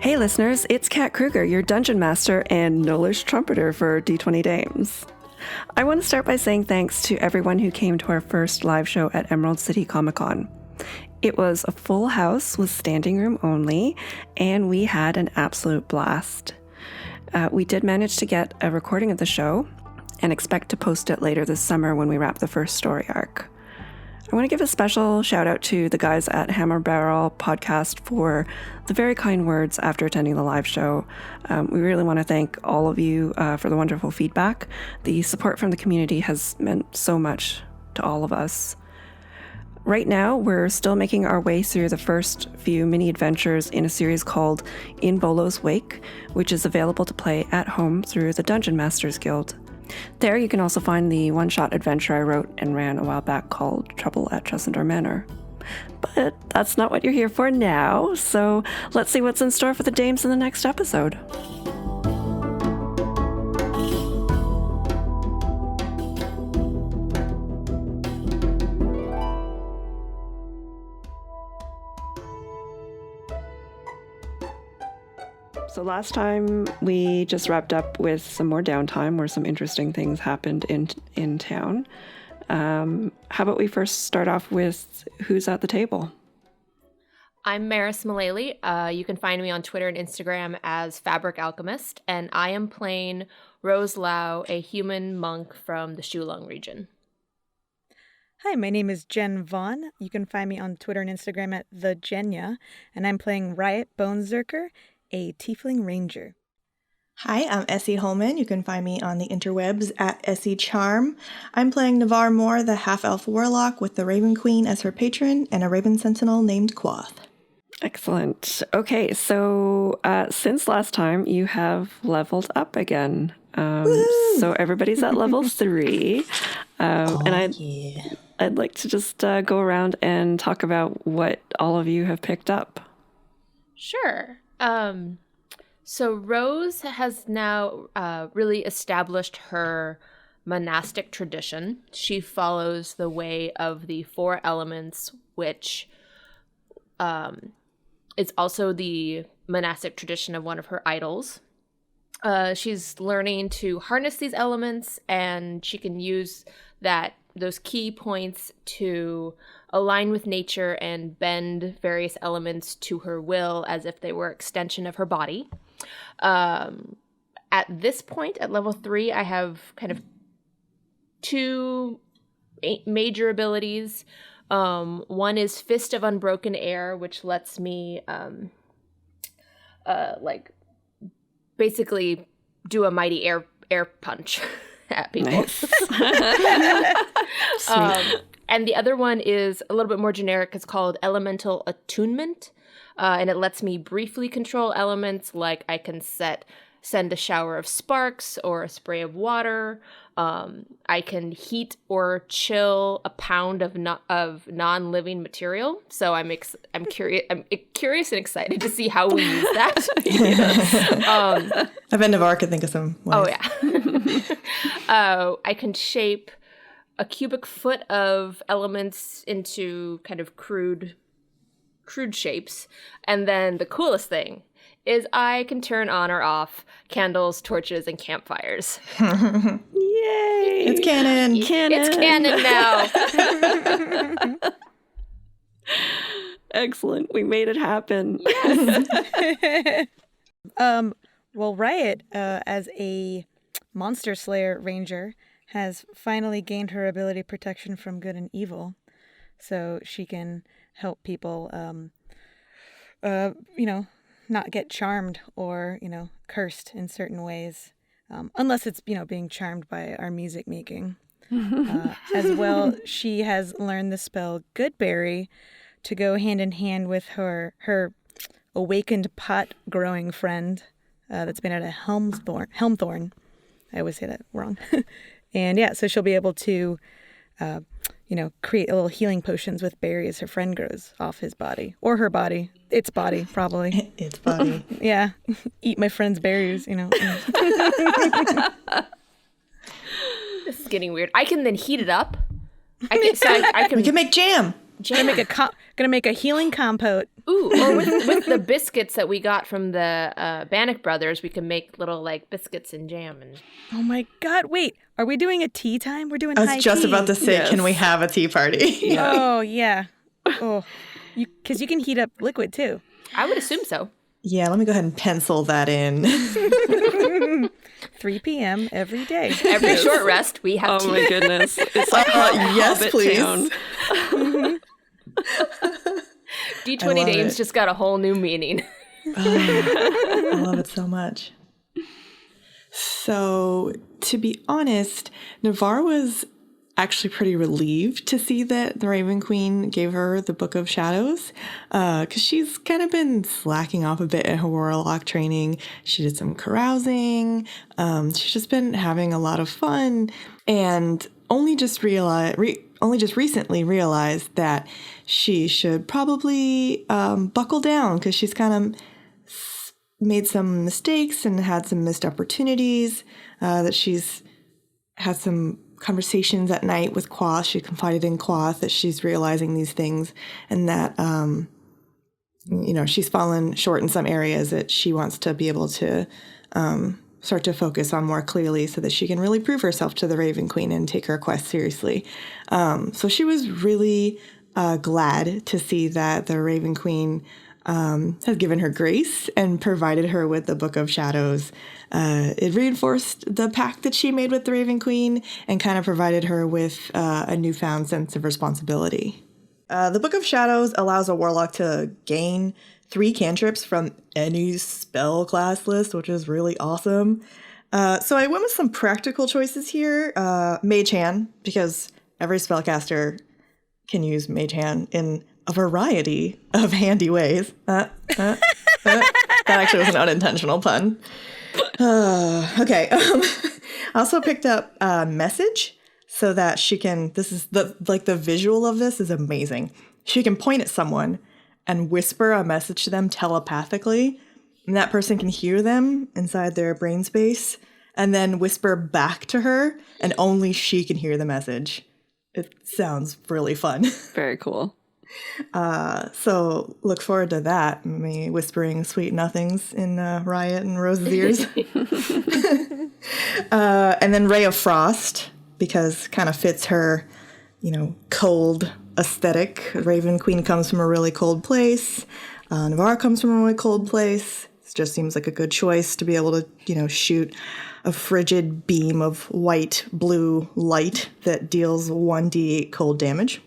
Hey listeners, it's Kat Kruger, your Dungeon Master and Knowledge Trumpeter for D20 Dames. I want to start by saying thanks to everyone who came to our first live show at Emerald City Comic Con. It was a full house with standing room only, and we had an absolute blast. We did manage to get a recording of the show and expect to post it later this summer when we wrap the first story arc. I want to give a special shout out to the guys at Hammer Barrel Podcast for the very kind words after attending the live show. We really want to thank all of you for the wonderful feedback. The support from the community has meant so much to all of us. Right now, we're still making our way through the first few mini adventures in a series called In Bolo's Wake, which is available to play at home through the Dungeon Masters Guild. There you can also find the one-shot adventure I wrote and ran a while back called Trouble at Tressendor Manor. But that's not what you're here for now, so let's see what's in store for the dames in the next episode. So last time we just wrapped up with some more downtime where some interesting things happened in town. How about we first start off with who's at the table? I'm Meris Mullaley. You can find me on Twitter and Instagram as Fabric Alchemist, and I am playing Rose Lau, a human monk from the Shulung region. Hi, my name is Jen Vaughn. You can find me on Twitter and Instagram at TheJenya, and I'm playing Riot Bonezerker, a Tiefling Ranger. Hi, I'm Essie Hollman. You can find me on the interwebs at Essie Charm. I'm playing Navarre Moore, the half-elf warlock with the Raven Queen as her patron and a Raven Sentinel named Quoth. Excellent. Okay, so since last time, you have leveled up again. So everybody's at level 3. I'd like to just go around and talk about what all of you have picked up. Sure. So Rose has now really established her monastic tradition. She follows the way of the 4 elements, which is also the monastic tradition of one of her idols. She's learning to harness these elements, and she can use those key points to align with nature and bend various elements to her will as if they were extension of her body. At this point, at level 3, I have kind of 2 major abilities. One is Fist of Unbroken Air, which lets me basically do a mighty air punch at people. Nice. And the other one is a little bit more generic. It's called Elemental Attunement, and it lets me briefly control elements, like I can send a shower of sparks or a spray of water. I can heat or chill a pound of non-living material. So I'm curious and excited to see how we use that. I bet Navarre could think of some ways. Oh yeah. I can shape a cubic foot of elements into kind of crude shapes. And then the coolest thing is I can turn on or off candles, torches, and campfires. Yay! It's canon! It's canon now! Excellent. We made it happen. Yes! Well, Riot, as a Monster Slayer Ranger, has finally gained her ability protection from good and evil. So she can help people, not get charmed or, cursed in certain ways. Unless it's, being charmed by our music making. As well, she has learned the spell Goodberry to go hand in hand with her awakened pot-growing friend that's made out of helmthorn. I always say that wrong. And yeah, so she'll be able to, create little healing potions with berries her friend grows off his body. Or her body. Its body, probably. Its body. Yeah. Eat my friend's berries, This is getting weird. I can then heat it up. We can make jam. jam. Gonna make a healing compote. Ooh, or with the biscuits that we got from the Bannock brothers, we can make little like biscuits and jam. And Oh my God! Wait, are we doing a tea time? We're doing. I high was just tea. about to say, Yes. can we have a tea party? Oh yeah. Oh, because you can heat up liquid too. I would assume so. Yeah, let me go ahead and pencil that in. 3 p.m. every day. Every short rest, we have tea. Oh my goodness. It's like yes, Hobbit please. Town. D20 I love names it. just got a whole new meaning. I love it so much. So, to be honest, Navarre was actually pretty relieved to see that the Raven Queen gave her the Book of Shadows, because she's kind of been slacking off a bit in her warlock training. She did some carousing. She's just been having a lot of fun, and only just recently realized that she should probably buckle down, because she's kind of made some mistakes and had some missed opportunities, that she's had some conversations at night with Quoth. She confided in Quoth that she's realizing these things, and that she's fallen short in some areas that she wants to be able to start to focus on more clearly, so that she can really prove herself to the Raven Queen and take her quest seriously. So she was really glad to see that the Raven Queen has given her grace and provided her with the Book of Shadows. It reinforced the pact that she made with the Raven Queen and kind of provided her with a newfound sense of responsibility. The Book of Shadows allows a warlock to gain 3 cantrips from any spell class list, which is really awesome. So I went with some practical choices here. Mage Hand, because every spellcaster can use Mage Hand in a variety of handy ways. That actually was an unintentional pun. Okay. I also picked up Message, so that she can, this is the visual of this is amazing. She can point at someone and whisper a message to them telepathically, and that person can hear them inside their brain space and then whisper back to her, and only she can hear the message. It sounds really fun. Very cool. So look forward to that. Me whispering sweet nothings in Riot and Rose's ears. And then Ray of Frost, because kind of fits her, cold aesthetic. Raven Queen comes from a really cold place. Navarre comes from a really cold place. It just seems like a good choice to be able to, shoot a frigid beam of white-blue light that deals 1d8 cold damage.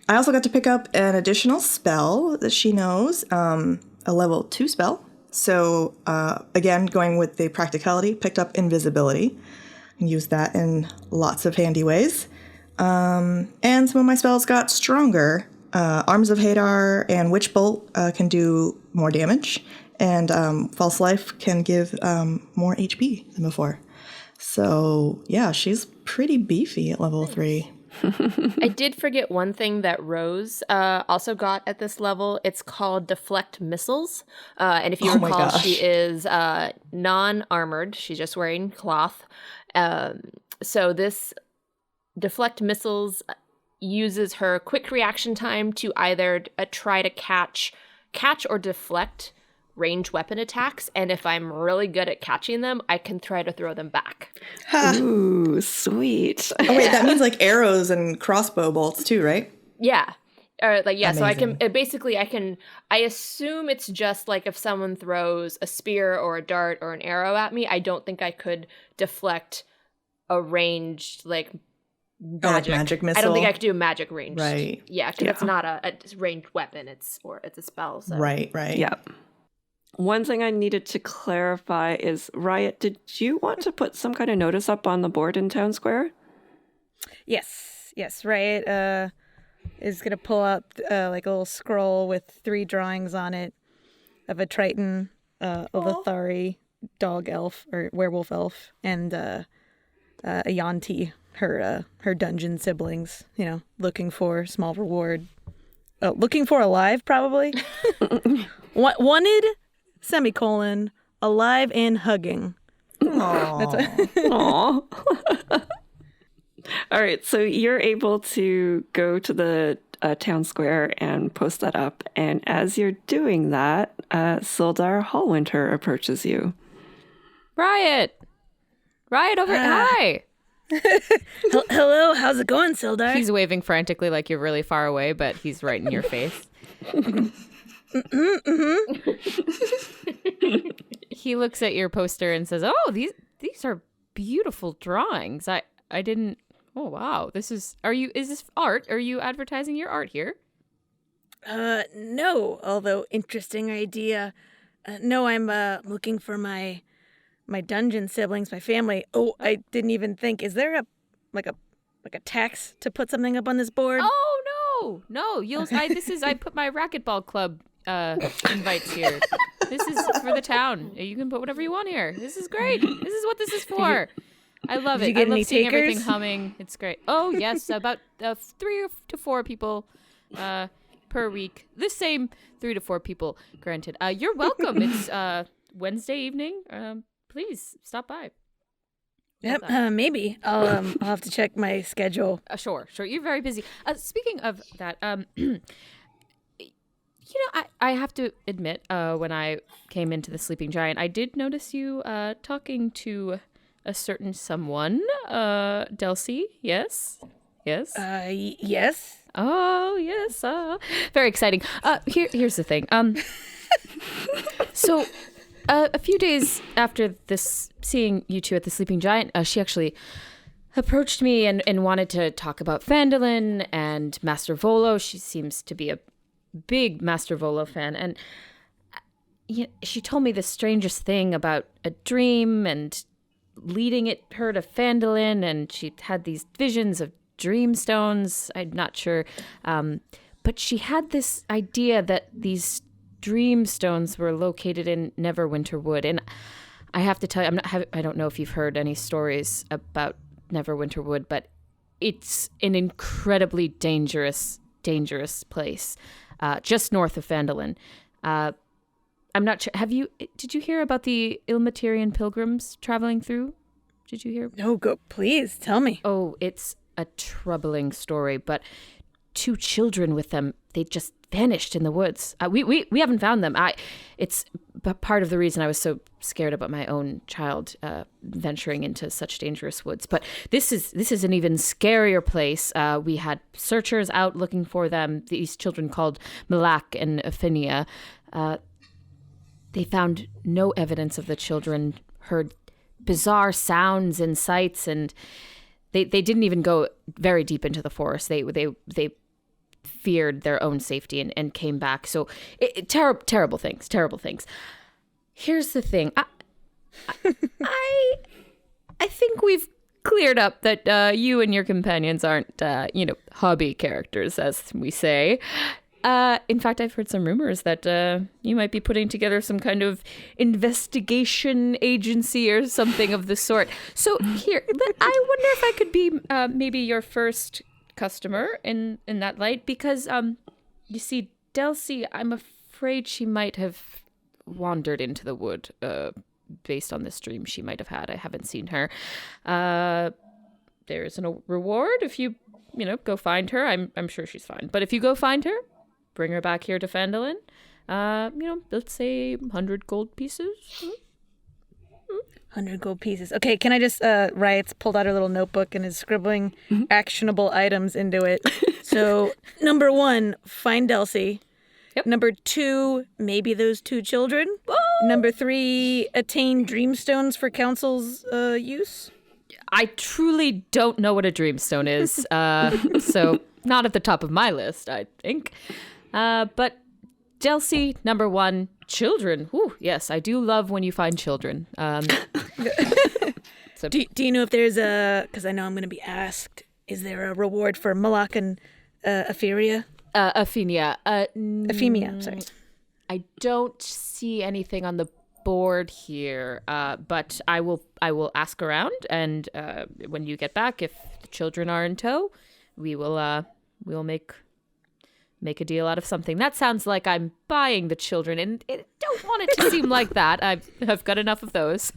I also got to pick up an additional spell that she knows, a level 2 spell. So again, going with the practicality, picked up Invisibility. And use that in lots of handy ways. And some of my spells got stronger. Arms of Hadar and Witch Bolt can do more damage. And False Life can give more HP than before. So yeah, she's pretty beefy at level 3. I did forget one thing that Rose also got at this level. It's called Deflect Missiles. And if you recall, she is non-armored. She's just wearing cloth. So this Deflect Missiles uses her quick reaction time to either try to catch or deflect range weapon attacks, and if I'm really good at catching them, I can try to throw them back. Ooh, sweet. Oh wait, that means like arrows and crossbow bolts too, right? Yeah. Amazing. So I can I assume it's just like if someone throws a spear or a dart or an arrow at me, I don't think I could deflect a ranged magic missile. I don't think I could do a magic range. Right. Yeah, because it's not a ranged weapon, it's a spell. So. Right. Yeah. One thing I needed to clarify is, Riot, did you want to put some kind of notice up on the board in Town Square? Yes, Riot is going to pull up like a little scroll with 3 drawings on it of a Triton, a Lithari dog elf or werewolf elf, and a Yanti, her dungeon siblings, looking for small reward. Oh, looking for alive, probably. Wanted... semicolon, alive and hugging. Aww. All right, so you're able to go to the a town square and post that up. And as you're doing that, Sildar Hallwinter approaches you. Riot over. Hi. Hello, how's it going, Sildar? He's waving frantically like you're really far away, but he's right in your face. He looks at your poster and says, "Oh, these are beautiful drawings. I didn't. Oh, wow. Is this art? Are you advertising your art here?" No, although interesting idea. No, I'm looking for my dungeon siblings, my family. Oh, I didn't even think. Is there a tax to put something up on this board? Oh no. I put my racquetball club invites here. This is for the town. You can put whatever you want here. This is great. This is what this is for. I love it. I love seeing everything humming. It's great. Oh yes, about 3 to 4 people per week. The same 3 to 4 people, granted. You're welcome. It's Wednesday evening. Please stop by. Yep, maybe. I'll have to check my schedule. Sure. You're very busy. Speaking of that, I have to admit, when I came into the Sleeping Giant, I did notice you talking to a certain someone, Delcy. Yes. Yes. Oh, yes. Very exciting. Here's the thing. So, a few days after seeing you two at the Sleeping Giant, she actually approached me and wanted to talk about Phandalin and Master Volo. She seems to be a big Master Volo fan. And she told me the strangest thing about a dream and leading her to Phandalin. And she had these visions of dreamstones. I'm not sure. But she had this idea that these dreamstones were located in Neverwinter Wood, and I have to tell you, I don't know if you've heard any stories about Neverwinter Wood, but it's an incredibly dangerous place, just north of Phandalin. I'm not sure. Did you hear about the Ilmaterian pilgrims traveling through? Did you hear? No, please tell me. Oh, it's a troubling story, but 2 children with them, they just vanished in the woods. We haven't found them. It's part of the reason I was so scared about my own child venturing into such dangerous woods. But this is an even scarier place. We had searchers out looking for them. These children called Malak and Aphinia. They found no evidence of the children. Heard bizarre sounds and sights, and they didn't even go very deep into the forest. They feared their own safety and came back. So terrible things. Here's the thing. I think we've cleared up that you and your companions aren't, hobby characters, as we say. In fact, I've heard some rumors that you might be putting together some kind of investigation agency or something of the sort. So here, I wonder if I could be maybe your first customer in that light, because you see, Delcy, I'm afraid she might have wandered into the wood based on this dream she might have had. I haven't seen her. There's a reward if you go find her. I'm sure she's fine, but if you go find her, bring her back here to Phandalin. Let's say 100 gold pieces. 100 gold pieces. Okay, can I just, Riot's pulled out her little notebook and is scribbling actionable items into it. So, number 1, find Delcy. Yep. Number 2, maybe those 2 children. Whoa! Number 3, attain dreamstones for council's use. I truly don't know what a dreamstone is, so not at the top of my list, I think. But Delcy, number 1, children. Ooh, yes, I do love when you find children. So, do you know if there's because I know I'm going to be asked, is there a reward for Malak and Aphinia? Aphinia. Ephemia, sorry. I don't see anything on the board here, but I will ask around, and when you get back, if the children are in tow, we'll make a deal out of something. That sounds like I'm buying the children, and I don't want it to seem like that. I've got enough of those.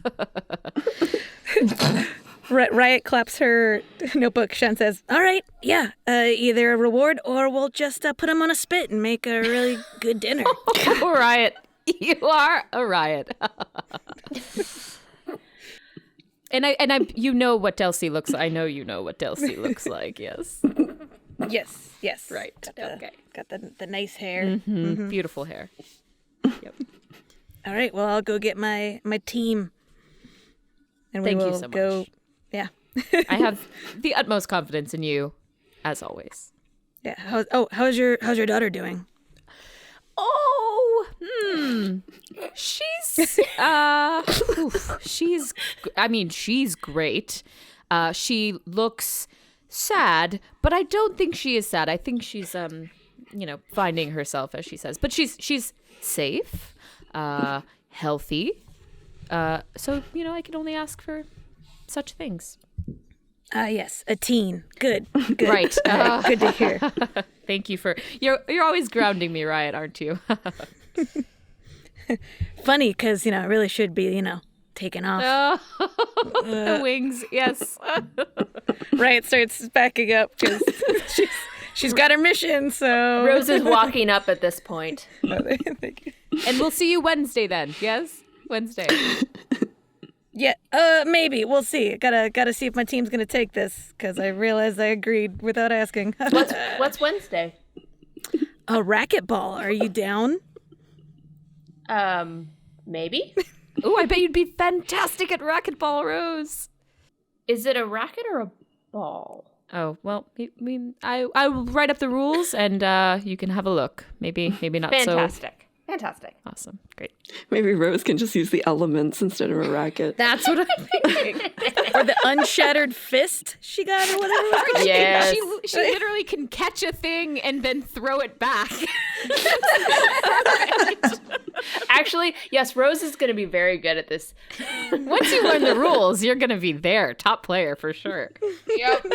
Riot claps her notebook shut and says, "All right, yeah, either a reward or we'll just put him on a spit and make a really good dinner." Oh, Riot. You are a riot. And I you know what Delcy looks like. I know you know what Delcy looks like, yes. Yes. Right. Okay. Got the nice hair. Mm-hmm. Beautiful hair. Yep. All right, well, I'll go get my team. And we Thank will you so go. much. Yeah. I have the utmost confidence in you, as always. Yeah. How's your daughter doing? She's she's great. She looks sad, but I don't think she is sad. I think she's finding herself, as she says. But she's safe, healthy. So, I can only ask for such things. Yes, a teen. Good. Right. Good to hear. Thank you for you're always grounding me, Riot, aren't you? Funny, because it really should be taken off. The wings, yes. Riot starts backing up because she's got her mission. So Rose is walking up at this point. Thank you. And we'll see you Wednesday then. Yes, Wednesday. Yeah, maybe. We'll see. Gotta see if my team's gonna take this, because I realized I agreed without asking. What's Wednesday? A racquetball. Are you down? Maybe. Oh, I bet you'd be fantastic at racquetball, Rose. Is it a racket or a ball? Oh, well, I'll write up the rules and you can have a look. Maybe not Fantastic. so. Fantastic. Awesome. Great. Maybe Rose can just use the elements instead of a racket. That's what I'm thinking. Or the unshattered fist she got, or whatever it was called. Yes. She literally can catch a thing and then throw it back. Actually, yes, Rose is going to be very good at this. Once you learn the rules, you're going to be there. Top player for sure. Yep.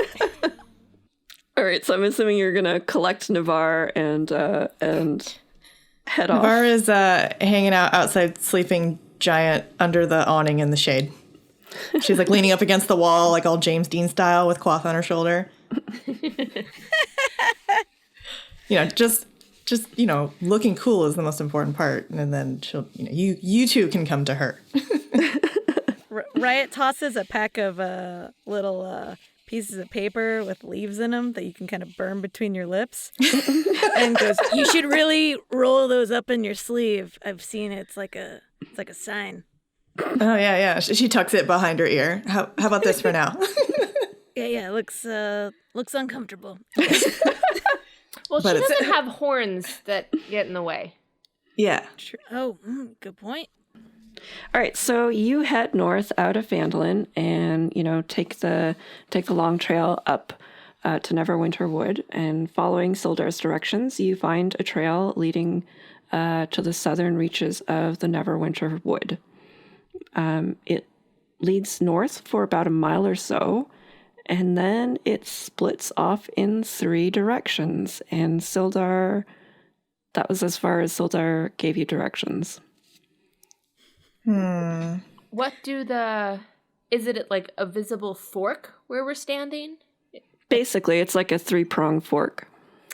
All right, so I'm assuming you're going to collect Navarre and head off. Navarre is hanging out outside, sleeping giant under the awning in the shade. She's like leaning up against the wall, like all James Dean style, with cloth on her shoulder. Just looking cool is the most important part, and then she'll, you two can come to her. Riot tosses a pack of little pieces of paper with leaves in them that you can kind of burn between your lips, and goes, "You should really roll those up in your sleeve. I've seen it. It's like a sign." Oh yeah. She tucks it behind her ear. How about this for now? Yeah. Looks uncomfortable. Well, But she doesn't have horns that get in the way. Yeah. Oh, good point. All right, so you head north out of Phandalin and, take the long trail up to Neverwinter Wood, and following Sildar's directions, you find a trail leading to the southern reaches of the Neverwinter Wood. It leads north for about a mile or so, and then it splits off in 3 directions, and that was as far as Sildar gave you directions. What is it like a visible fork where we're standing? Basically, it's like a 3-pronged fork.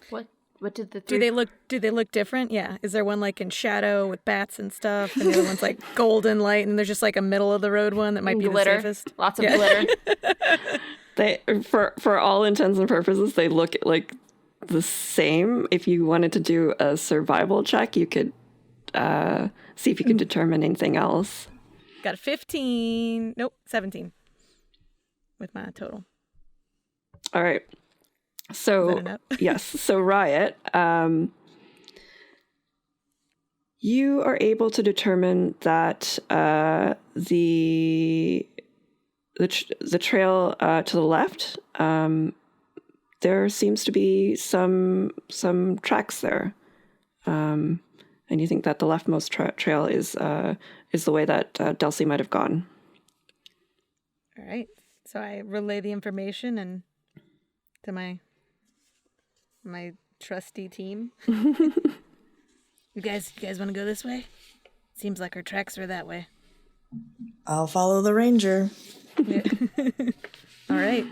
What did the Do they look different? Yeah. Is there one like in shadow with bats and stuff, and the other one's like golden light, and there's just like a middle of the road one that might be glitter? the safest? Lots of glitter. They, for all intents and purposes, they look like the same. If you wanted to do a survival check, you could see if you could determine anything else. Got a 15. Nope, 17 with my total. All right. So Is that enough? yes. So Riot, you are able to determine that the trail to the left, there seems to be some tracks there, and you think that the leftmost trail is the way that Delcy might have gone. All right. So I relay the information to my trusty team. You guys want to go this way? Seems like our tracks are that way. I'll follow the ranger. Yeah. All right.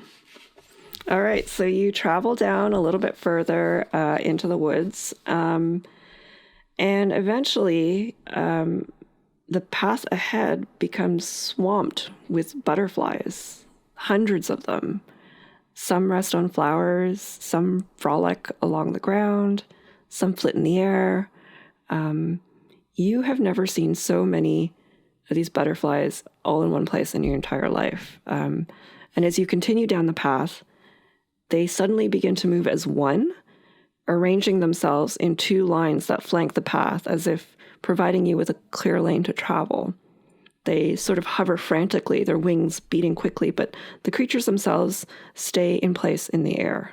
All right, so you travel down a little bit further into the woods, and eventually the path ahead becomes swamped with butterflies, hundreds of them. Some rest on flowers, some frolic along the ground, some flit in the air. You have never seen so many of these butterflies all in one place in your entire life. And as you continue down the path, they suddenly begin to move as one, arranging themselves in two lines that flank the path as if providing you with a clear lane to travel. They sort of hover frantically, their wings beating quickly, but the creatures themselves stay in place in the air.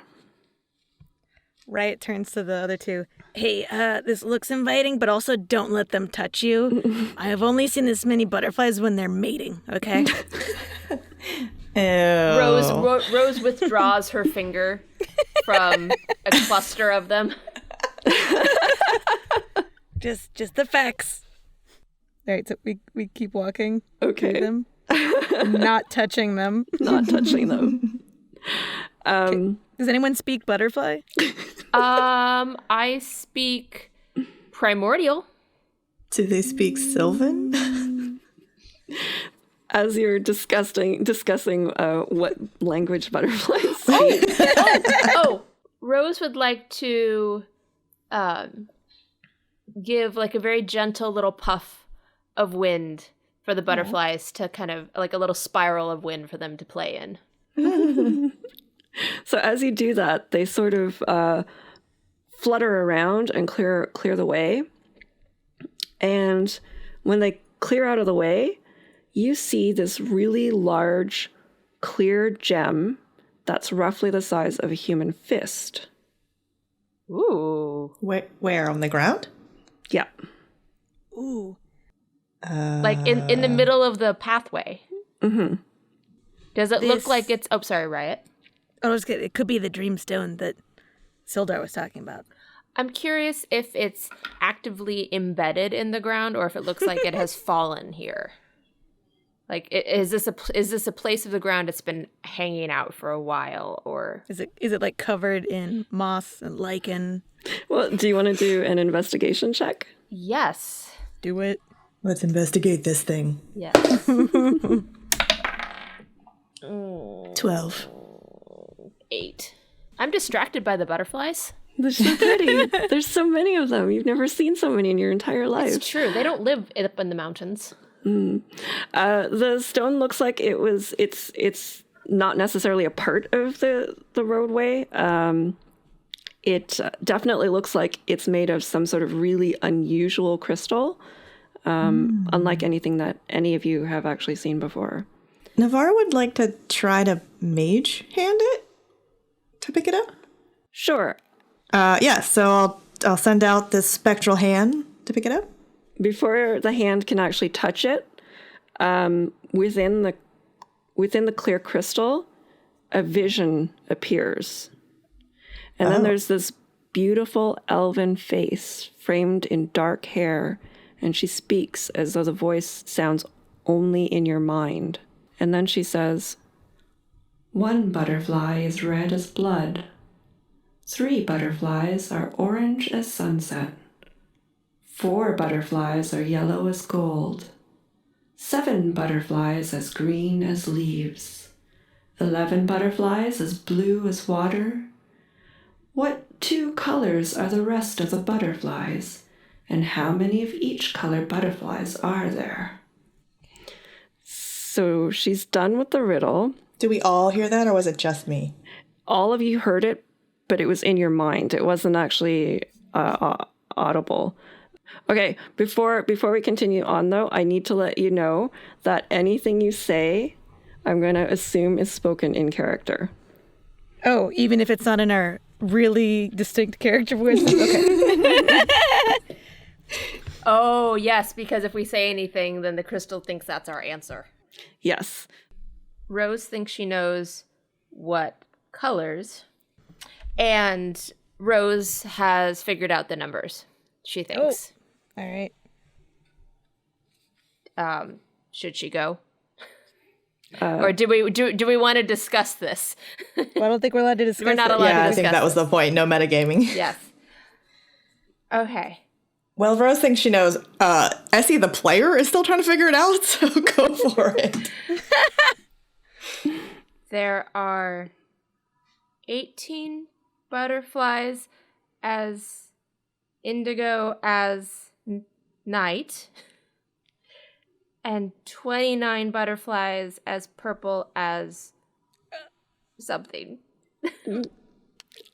Riot turns to the other two. Hey, this looks inviting, but also don't let them touch you. I have only seen this many butterflies when they're mating, okay? Rose withdraws her finger from a cluster of them. Just the facts. All right, so we keep walking. Okay. Through them, not touching them. Not touching them. Does anyone speak butterfly? I speak primordial. Do they speak Sylvan? As you're discussing what language butterflies speak. Rose would like to give like a very gentle little puff of wind for the butterflies to kind of like a little spiral of wind for them to play in. So as you do that, they sort of flutter around and clear the way. And when they clear out of the way, you see this really large, clear gem that's roughly the size of a human fist. Ooh. Where? On the ground? Yeah. Ooh. Like in the middle of the pathway. Mm-hmm. Does it look like it's... Oh, sorry, Riot. It could be the dreamstone that Sildar was talking about. I'm curious if it's actively embedded in the ground or if it looks like it has fallen here. Like, is this a place of the ground that's been hanging out for a while, or is it like covered in moss and lichen? Well, do you want to do an investigation check? Yes. Do it. Let's investigate this thing. Yes. 12. 8. I'm distracted by the butterflies. They're so pretty. There's so many of them. You've never seen so many in your entire life. It's true. They don't live up in the mountains. The stone looks like it's not necessarily a part of the roadway. It definitely looks like it's made of some sort of really unusual crystal, unlike anything that any of you have actually seen before. Navarre would like to try to mage hand it to pick it up. Sure. So I'll send out this spectral hand to pick it up. Before the hand can actually touch it, within the clear crystal, a vision appears. And then there's this beautiful elven face framed in dark hair, and she speaks as though the voice sounds only in your mind. And then she says, "One butterfly is red as blood. 3 butterflies are orange as sunset. 4 butterflies are yellow as gold. 7 butterflies as green as leaves. 11 butterflies as blue as water. What 2 colors are the rest of the butterflies? And how many of each color butterflies are there?" So she's done with the riddle. Do we all hear that, or was it just me? All of you heard it, but it was in your mind. It wasn't actually audible. Okay, before we continue on, though, I need to let you know that anything you say, I'm going to assume is spoken in character. Oh, even if it's not in our really distinct character voices? Okay. Oh, yes, because if we say anything, then the crystal thinks that's our answer. Yes. Rose thinks she knows what colors, and Rose has figured out the numbers, she thinks. Oh. All right. Should she go? Or do we want to discuss this? Well, I don't think we're allowed to discuss We're not it. allowed Yeah, to I discuss think that was the point. No metagaming. Yes. Okay. Well, Rose thinks she knows. Essie, the player, is still trying to figure it out, so go for it. There are 18 butterflies as indigo as night, and 29 butterflies as purple as something.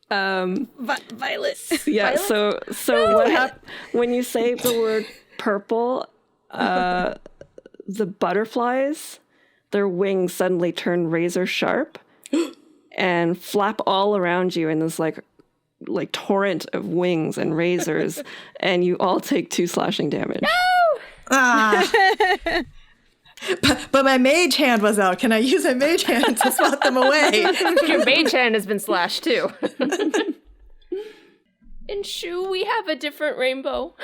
Violet. Yeah. Violet? So what happens when you say the word purple? The butterflies, their wings suddenly turn razor sharp and flap all around you in this like torrent of wings and razors, and you all take 2 slashing damage. But my mage hand was out. Can I use a mage hand to swat them away? Your mage hand has been slashed too. In Shu, we have a different rainbow.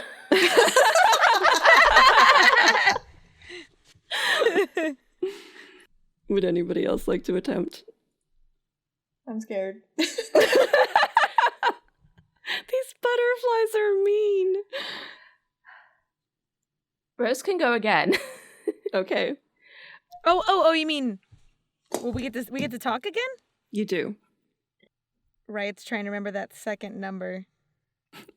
Would anybody else like to attempt? I'm scared. These butterflies are mean. Rose can go again. Okay, Oh, you mean well, we get to talk again? you do. Riot's trying to remember that second number.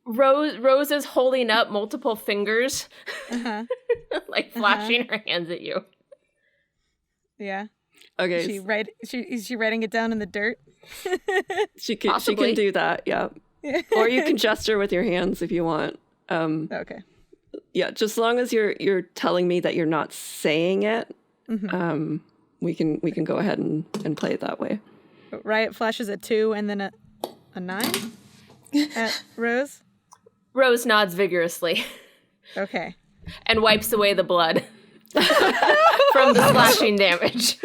Rose is holding up multiple fingers, Uh-huh. like flashing her hands at you. Yeah. Okay, Is she writing it down in the dirt? she can Possibly. do that. Yeah, or you can gesture with your hands if you want. Okay. Yeah, just as long as you're telling me that you're not saying it, Mm-hmm. we can go ahead and play it that way. Riot flashes a 2 and then a 9 at Rose. Rose nods vigorously Okay. and wipes away the blood from the slashing damage.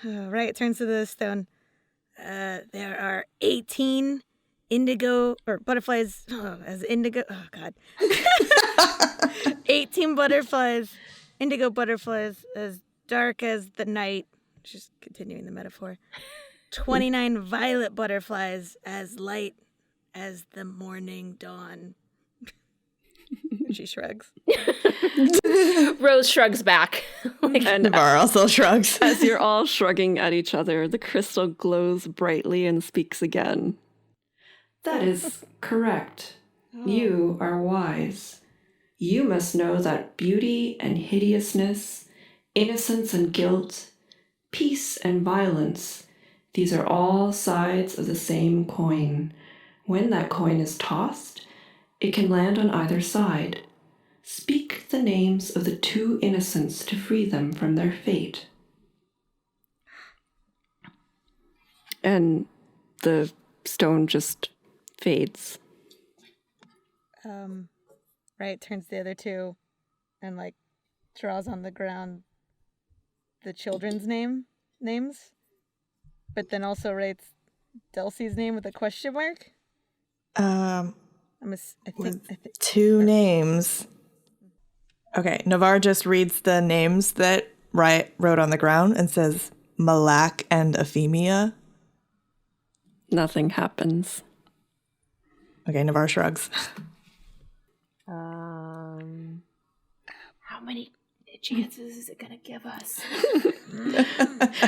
Riot turns to the stone. There are 18 indigo or butterflies as indigo. Oh God. 18 butterflies, indigo butterflies as dark as the night. Just continuing the metaphor. 29 violet butterflies as light as the morning dawn. She shrugs. Rose shrugs back. And Navarre also shrugs. as you're all shrugging at each other, the crystal glows brightly and speaks again. That is correct. You are wise. You must know that beauty and hideousness, innocence and guilt, peace and violence, these are all sides of the same coin. When that coin is tossed, it can land on either side. Speak the names of the 2 innocents to free them from their fate. And the stone just fades. Riot turns to the other 2 and like draws on the ground the children's names, but then also writes Delsey's name with a question mark. I think 2 names. Okay, Navarre just reads the names that Riot wrote on the ground and says Malak and Euphemia. Nothing happens. Okay, Navarre shrugs. How many chances is it gonna give us?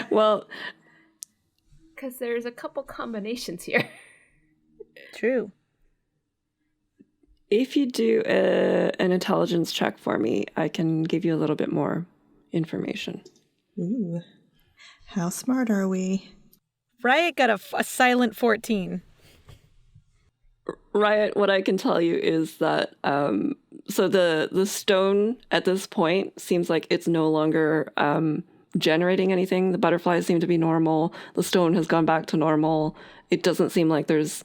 Well, Because there's a couple combinations here. True. if you do an intelligence check for me, I can give you a little bit more information. Ooh. How smart are we? Riot got a silent 14. Riot, what I can tell you is that so the stone at this point seems like it's no longer generating anything. The butterflies seem to be normal. The stone has gone back to normal. It doesn't seem like there's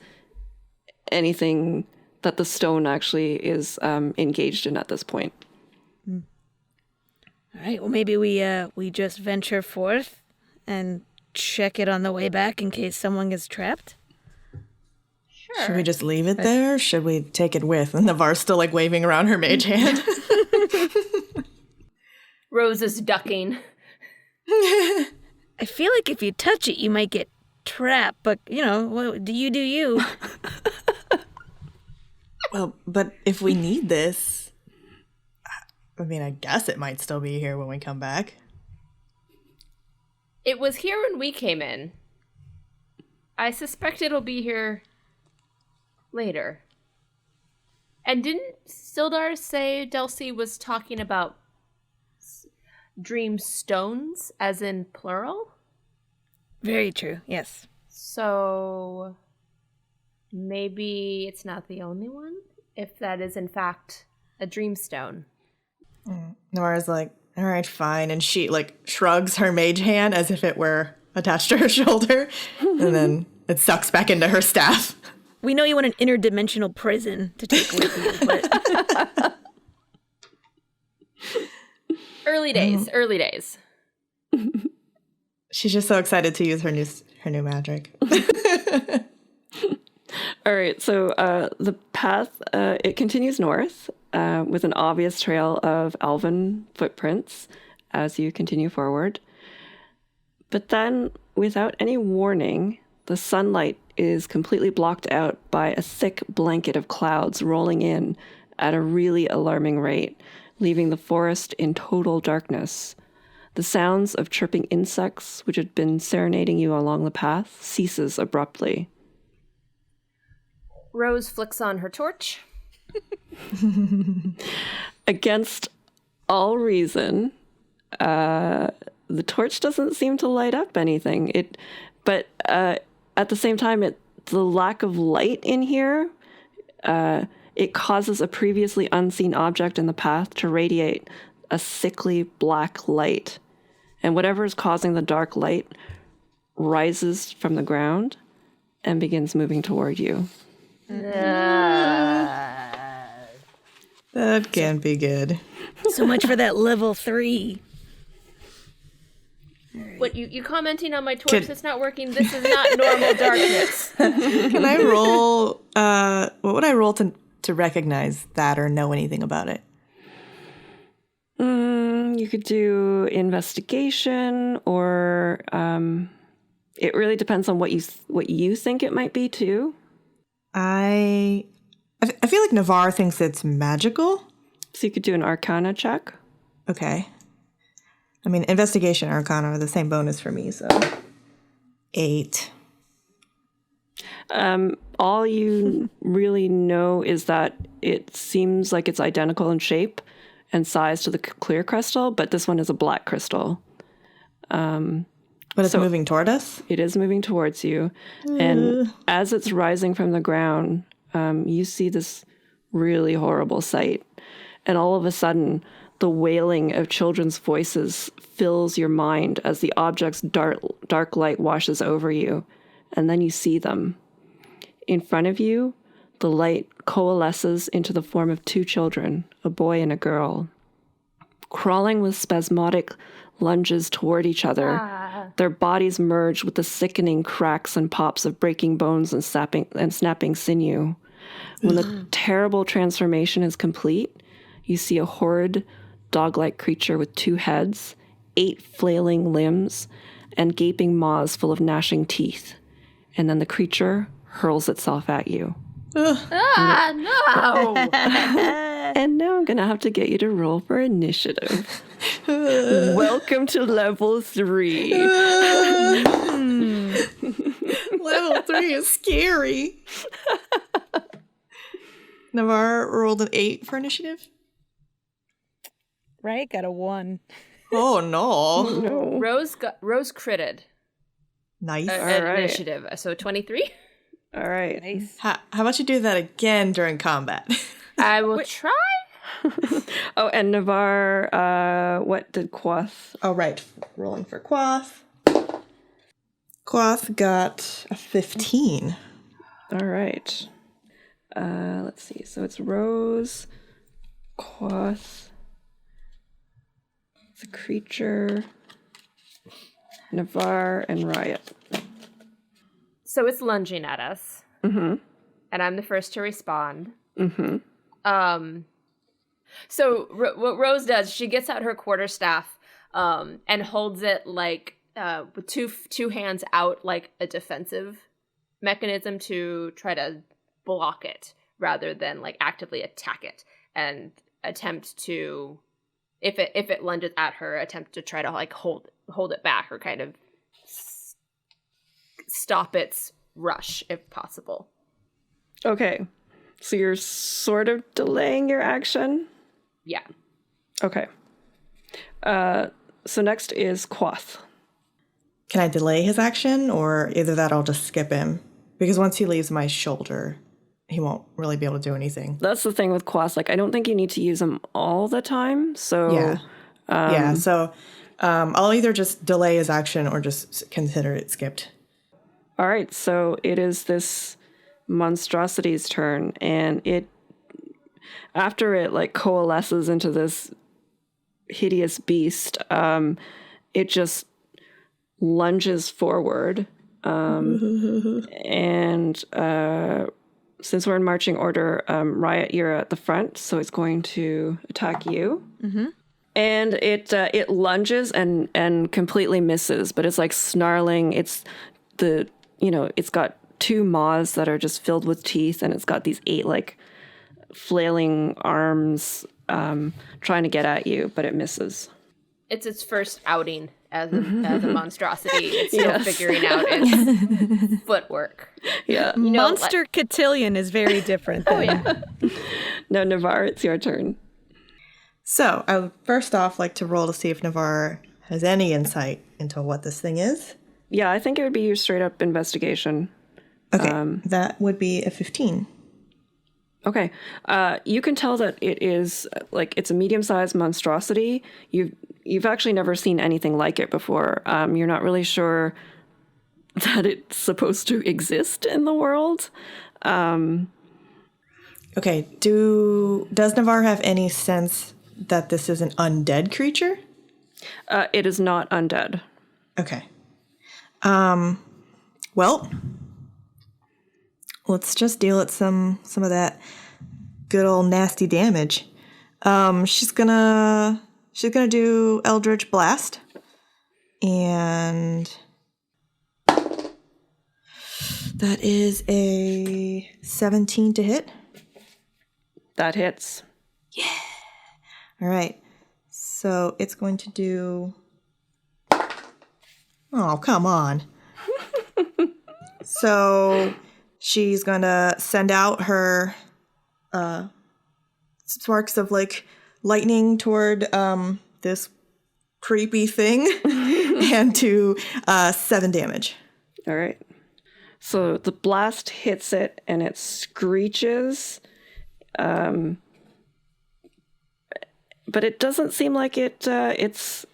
anything that the stone actually is engaged in at this point. All right, well, maybe we just venture forth and check it on the way back in case someone gets trapped. Sure. Should we just leave it there? Or should we take it with? And Navarre's still like waving around her mage hand. Rose is ducking. I feel like if you touch it, you might get trapped, but, do you. Well, but if we need this, I mean, I guess it might still be here when we come back. It was here when we came in. I suspect it'll be here later. And didn't Sildar say Delcy was talking about dream stones, as in plural? Very true, yes. So maybe it's not the only one, if that is in fact a dreamstone. Nora's like, all right, fine. And she like shrugs her mage hand as if it were attached to her shoulder. And then it sucks back into her staff. We know you want an interdimensional prison to take with you, but... Early days. She's just so excited to use her new magic. All right, so the path, it continues north with an obvious trail of elven footprints as you continue forward. But then, without any warning, the sunlight is completely blocked out by a thick blanket of clouds rolling in at a really alarming rate, leaving the forest in total darkness. The sounds of chirping insects, which had been serenading you along the path, ceases abruptly. Rose flicks on her torch. Against all reason, the torch doesn't seem to light up anything. But at the same time, the lack of light in here, it causes a previously unseen object in the path to radiate a sickly black light. And whatever is causing the dark light rises from the ground and begins moving toward you. That can't be good. So much for that level 3. What, you commenting on my torch that's not working? This is not normal darkness. Can I roll, what would I roll to recognize that or know anything about it? You could do investigation, or it really depends on what you think it might be too. I feel like Navarre thinks it's magical. So you could do an Arcana check. Okay. I mean, investigation and Arcana are the same bonus for me, so 8. All you really know is that it seems like it's identical in shape and size to the clear crystal, but this one is a black crystal. But it's moving toward us? It is moving towards you. And as it's rising from the ground, you see this really horrible sight. And all of a sudden, the wailing of children's voices fills your mind as the object's dark light washes over you. And then you see them. In front of you, the light coalesces into the form of 2 children, a boy and a girl. Crawling with spasmodic lunges toward each other, their bodies merge with the sickening cracks and pops of breaking bones and snapping sinew. When the terrible transformation is complete, you see a horrid, dog-like creature with 2 heads, 8 flailing limbs, and gaping maws full of gnashing teeth. And then the creature hurls itself at you. No! And now I'm going to have to get you to roll for initiative. Welcome to level 3. Level 3 is scary. Navarre rolled an 8 for initiative. Right? Got a 1. Oh, no. No. Rose critted. Nice. At right. initiative. So 23? All right. Nice. How about you do that again during combat? I will try. Oh, and Navarre, what did Quoth? Oh, right. Rolling for Quoth. Quoth got a 15. All right. Let's see. So it's Rose, Quoth, the creature, Navarre, and Riot. So it's lunging at us. Mm-hmm. and I'm the first to respond. Mm-hmm. So what Rose does, she gets out her quarterstaff and holds it like with two hands out, like a defensive mechanism to try to block it rather than like actively attack it, and attempt to, if it lunges at her, attempt to try to like hold it back or kind of stop its rush if possible. Okay. So you're sort of delaying your action? Yeah. Okay. So next is Quoth. Can I delay his action, or either that or I'll just skip him? Because once he leaves my shoulder, he won't really be able to do anything. That's the thing with Quoth. Like, I don't think you need to use him all the time. So Yeah. So I'll either just delay his action or just consider it skipped. All right. So it is this monstrosity's turn, and after it like coalesces into this hideous beast, it just lunges forward. And since we're in marching order, Riot, you're at the front, so it's going to attack you. Mm-hmm. And it lunges and completely misses, but it's like snarling. It's it's got 2 maws that are just filled with teeth, and it's got these 8 like flailing arms trying to get at you, but it misses. It's its first outing as a monstrosity. It's still figuring out its footwork. Yeah. Monster cotillion is very different than... No, Navarre, it's your turn. So I would first off like to roll to see if Navarre has any insight into what this thing is. Yeah, I think it would be your straight up investigation. Okay, that would be a 15. Okay. You can tell that it is like it's a medium-sized monstrosity. You've actually never seen anything like it before. You're not really sure that it's supposed to exist in the world. Okay, does Navarre have any sense that this is an undead creature? It is not undead. Okay. Well, let's just deal it some of that good old nasty damage. She's gonna do Eldridge Blast, and that is a 17 to hit. That hits. Yeah. All right. So it's going to do. Oh, come on. So she's going to send out her sparks of like lightning toward this creepy thing and do 7 damage. All right. So the blast hits it and it screeches. But it doesn't seem like it's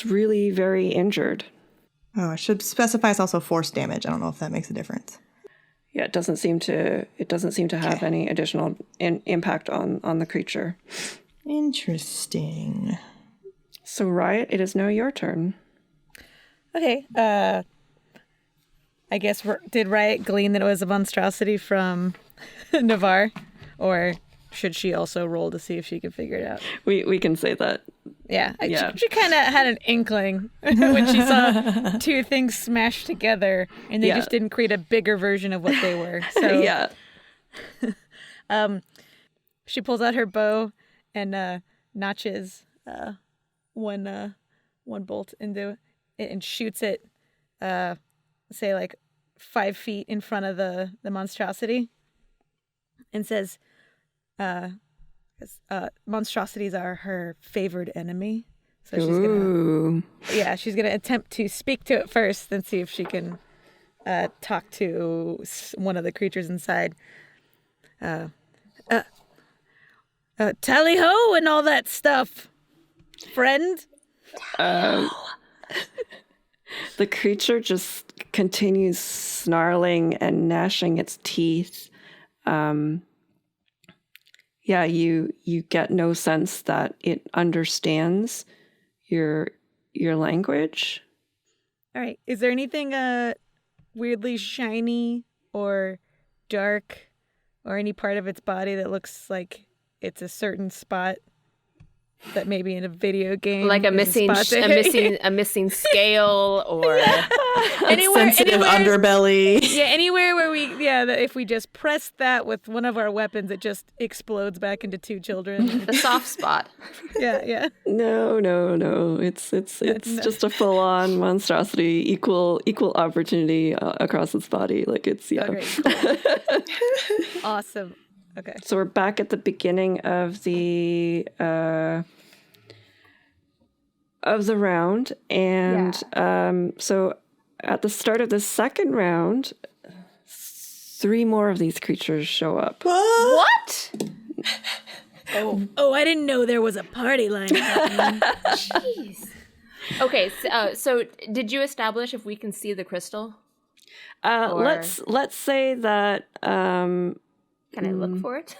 really very injured. Oh, I should specify it's also force damage. I don't know if that makes a difference. Yeah, it doesn't seem to have any additional impact on the creature. Interesting. So Riot, it is now your turn. Okay. I guess did Riot glean that it was a monstrosity from Navarre, or should she also roll to see if she can figure it out? We can say that. Yeah. She kind of had an inkling when she saw 2 things smashed together, and they just didn't create a bigger version of what they were. So Yeah. She pulls out her bow and notches one bolt into it and shoots it, say like 5 feet in front of the monstrosity, and says, monstrosities are her favored enemy. So she's gonna attempt to speak to it first, then see if she can talk to one of the creatures inside. Tally ho and all that stuff, friend. The creature just continues snarling and gnashing its teeth. You get no sense that it understands your language. All right. Is there anything weirdly shiny or dark or any part of its body that looks like it's a certain spot that maybe in a video game, like a missing scale, or sensitive underbelly. Yeah, anywhere where that if we just press that with one of our weapons, it just explodes back into two children. The soft spot. Yeah. No. It's just a full-on monstrosity, equal opportunity across its body. Like it's Okay, cool. Awesome. Okay. So we're back at the beginning of the round, and so at the start of the second round, 3 more of these creatures show up. What? Oh, I didn't know there was a party line happening. Jeez. Okay, so did you establish if we can see the crystal? Let's say that. Can I look for it?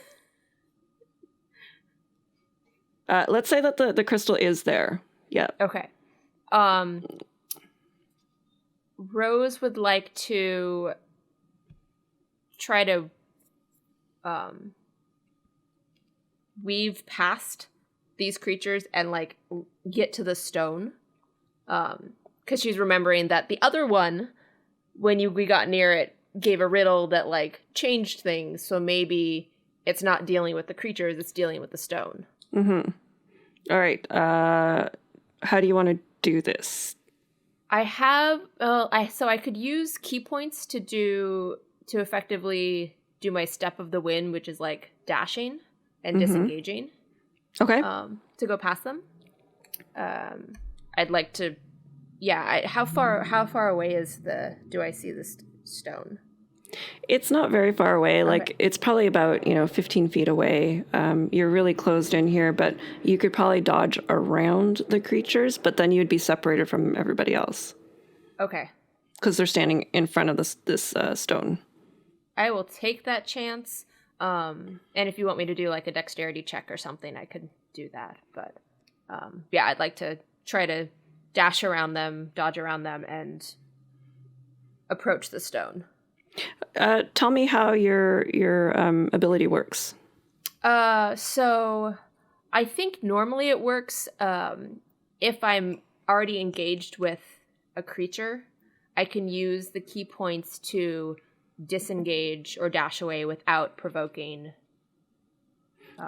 Let's say that the crystal is there. Yeah. Okay. Rose would like to try to weave past these creatures and like get to the stone. Because she's remembering that the other one, when we got near it, gave a riddle that like changed things, so maybe it's not dealing with the creatures, it's dealing with the stone. Mm-hmm. All right. How do you want to do this? I have so I could use key points to effectively do my step of the wind, which is like dashing and disengaging. Okay. To go past them. I'd like to. Yeah. How far away do I see this stone? It's not very far away. Like it's probably about 15 feet away. You're really closed in here, but you could probably dodge around the creatures, but then you'd be separated from everybody else. Okay. Because they're standing in front of this stone. I will take that chance. And if you want me to do like a dexterity check or something, I could do that. But I'd like to try to dash around them, dodge around them, and approach the stone. Tell me how your ability works. So I think normally it works if I'm already engaged with a creature, I can use the key points to disengage or dash away without provoking.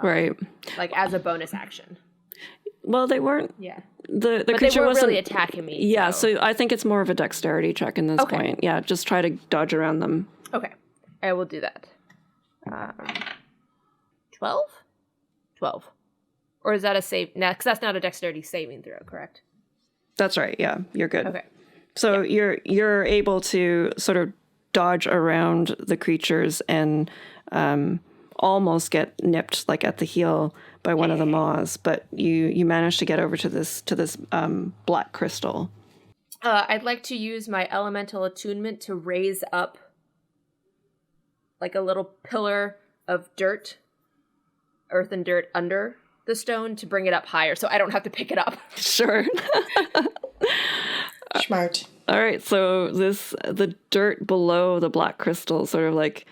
Right. Like as a bonus action. Well, they weren't. Yeah. The but creature they weren't wasn't really attacking me. Yeah, so I think it's more of a dexterity check in this point. Yeah, just try to dodge around them. Okay, I will do that. 12? 12. Or is that a save? No, because that's not a dexterity saving throw, correct? That's right. Yeah, you're good. Okay. So you're able to sort of dodge around the creatures and almost get nipped like at the heel by one of the maws, but you managed to get over to this black crystal. I'd like to use my elemental attunement to raise up like a little pillar of dirt, earth and dirt under the stone to bring it up higher so I don't have to pick it up. Sure. Smart. All right, so the dirt below the black crystal sort of like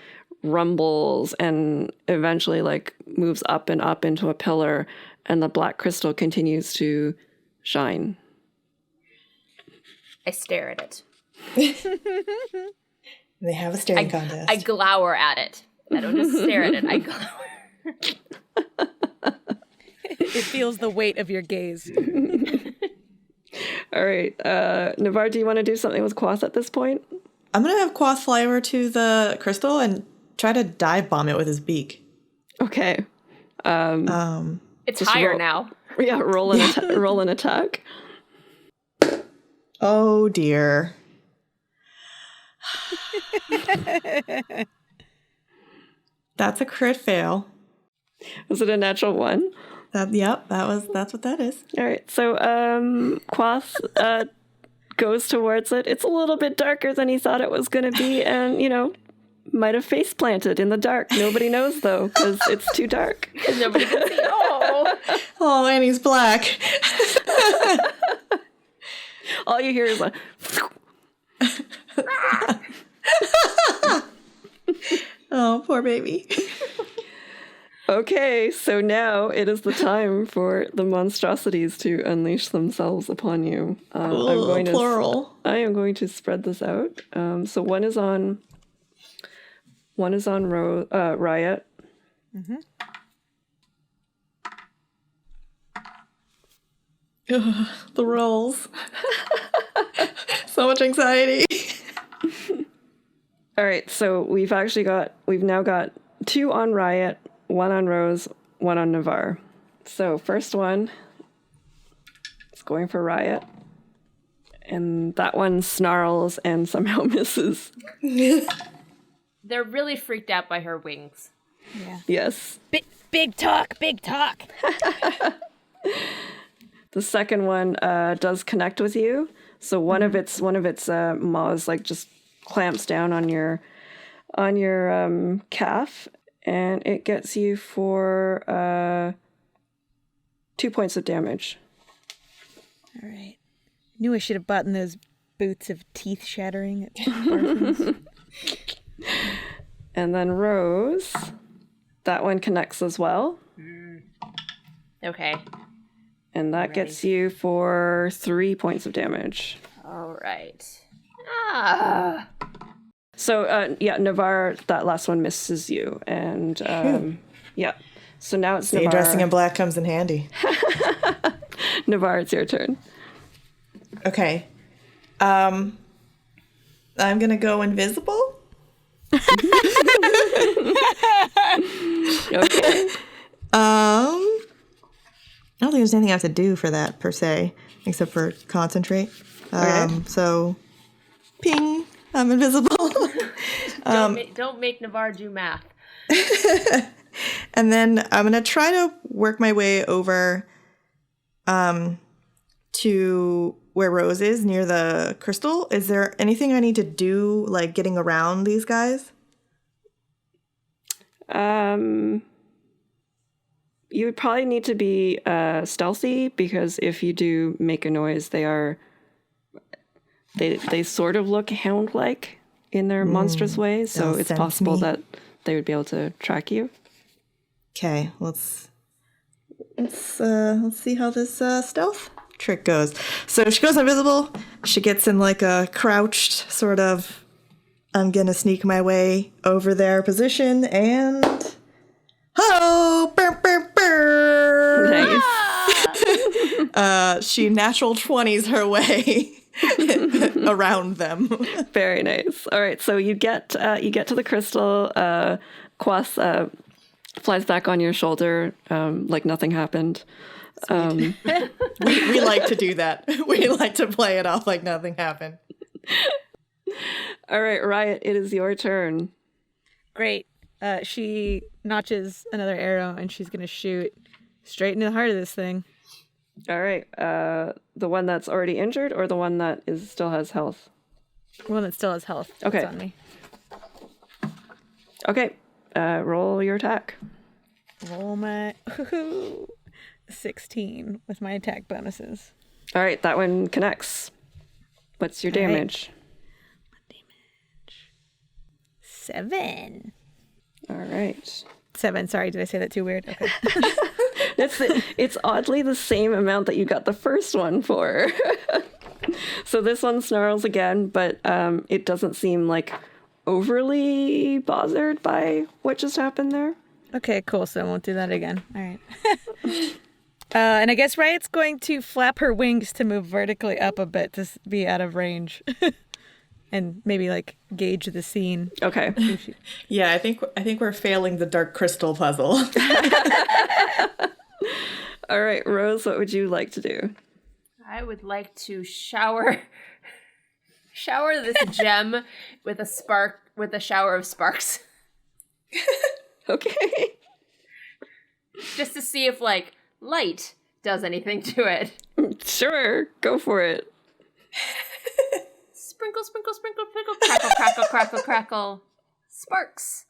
rumbles and eventually like moves up and up into a pillar, and the black crystal continues to shine. I stare at it. They have a staring contest. I glower at it. I don't just stare at it. I glower. It feels the weight of your gaze. All right. Navarre, do you want to do something with Quoth at this point? I'm going to have Quoth fly over to the crystal and try to dive bomb it with his beak. Okay. It's higher now. Yeah, roll an attack. Oh, dear. That's a crit fail. Was it a natural 1? Yep, that's what that is. All right, so Quoth goes towards it. It's a little bit darker than he thought it was going to be, and might have face planted in the dark. Nobody knows though, because it's too dark. Nobody can see. Oh, and he's black. All you hear is a. Oh, poor baby. Okay, so now it is the time for the monstrosities to unleash themselves upon you. Plural. I am going to spread this out. So one is on Riot. Mm-hmm. Ugh, the rolls. So much anxiety. All right, so we've now got 2 on Riot, 1 on Rose, 1 on Navarre. So first one is going for Riot, and that one snarls and somehow misses. They're really freaked out by her wings. Yeah. Yes. Big talk, big talk. The second one does connect with you. So one of its maws like just clamps down on your calf, and it gets you for 2 points of damage. All right. Knew I should have bought those boots of teeth shattering at Orphans. And then Rose, that one connects as well. Okay. And that gets you for 3 points of damage. All right. So, Navarre, that last one misses you. And, yeah. So now it's Navarre. Dressing in black comes in handy. Navarre, it's your turn. Okay. I'm going to go invisible. Okay. I don't think there's anything I have to do for that, per se, except for concentrate. Okay. So, ping, I'm invisible. Don't make Navarre do math. And then I'm going to try to work my way over to where Rose is, near the crystal. Is there anything I need to do, like getting around these guys? You would probably need to be stealthy, because if you do make a noise, they sort of look hound-like in their monstrous ways, so They'll it's sense possible me. that they would be able to track you. Okay, let's see how this stealth trick goes. So she goes invisible. She gets in like a crouched sort of, I'm gonna sneak my way over their position, and ho, burr, burr, burr. Nice. She natural 20s her way around them. Very nice. All right, so you get to the crystal. Quas flies back on your shoulder like nothing happened. We like to do that. We like to play it off like nothing happened. All right, Riot, it is your turn. Great. She notches another arrow, and she's going to shoot straight into the heart of this thing. All right, the one that's already injured, or the one that still has health? The one that still has health. Okay. That's on me. Okay, roll your attack. Roll my 16 with my attack bonuses. All right, that one connects. What's your All right. damage? 7. All right. 7. Sorry, did I say that too weird? Okay. It's oddly the same amount that you got the first one for. So this one snarls again, but it doesn't seem like overly bothered by what just happened there. Okay, cool. So I won't do that again. All right. And I guess Riot's going to flap her wings to move vertically up a bit to be out of range. And maybe like gauge the scene. Okay. Yeah, I think we're failing the dark crystal puzzle. All right, Rose, what would you like to do? I would like to shower this gem with a shower of sparks. Okay. Just to see if like light does anything to it. Sure, go for it. Sprinkle, sprinkle, sprinkle, sprinkle, crackle, crackle, crackle, crackle. Sparks.